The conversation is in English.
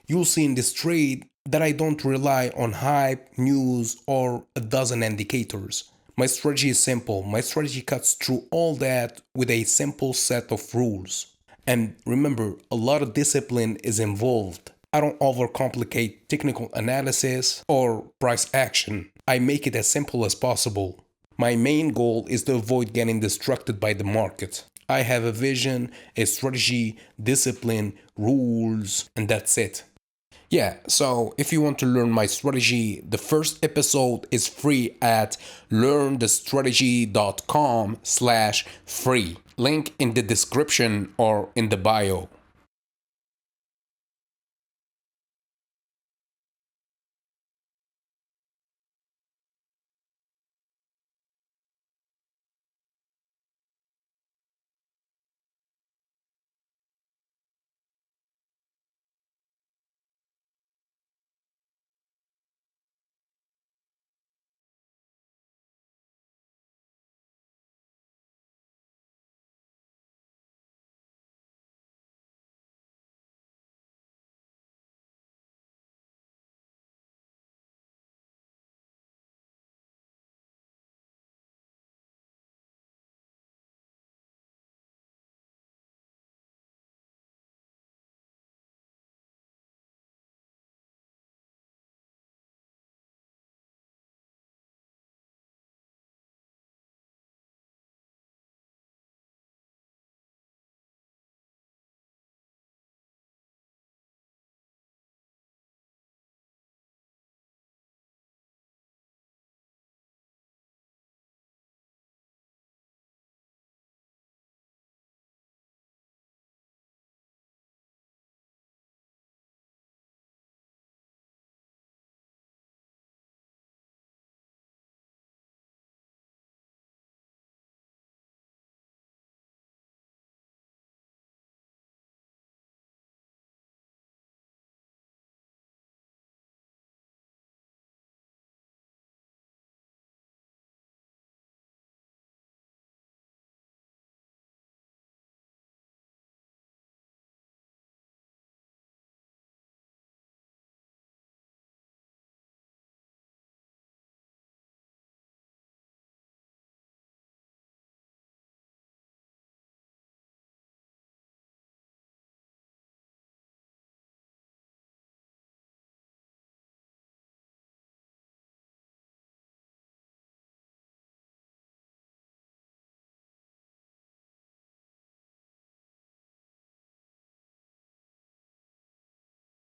You'll see in this trade that I don't rely on hype, news, or a dozen indicators. My strategy is simple. My strategy cuts through all that with a simple set of rules. And remember, a lot of discipline is involved. I don't overcomplicate technical analysis or price action. I make it as simple as possible. My main goal is to avoid getting distracted by the market. I have a vision, a strategy, discipline, rules, and that's it. Yeah, so if you want to learn my strategy, the first episode is free at learnthestrategy.com/free. Link in the description or in the bio.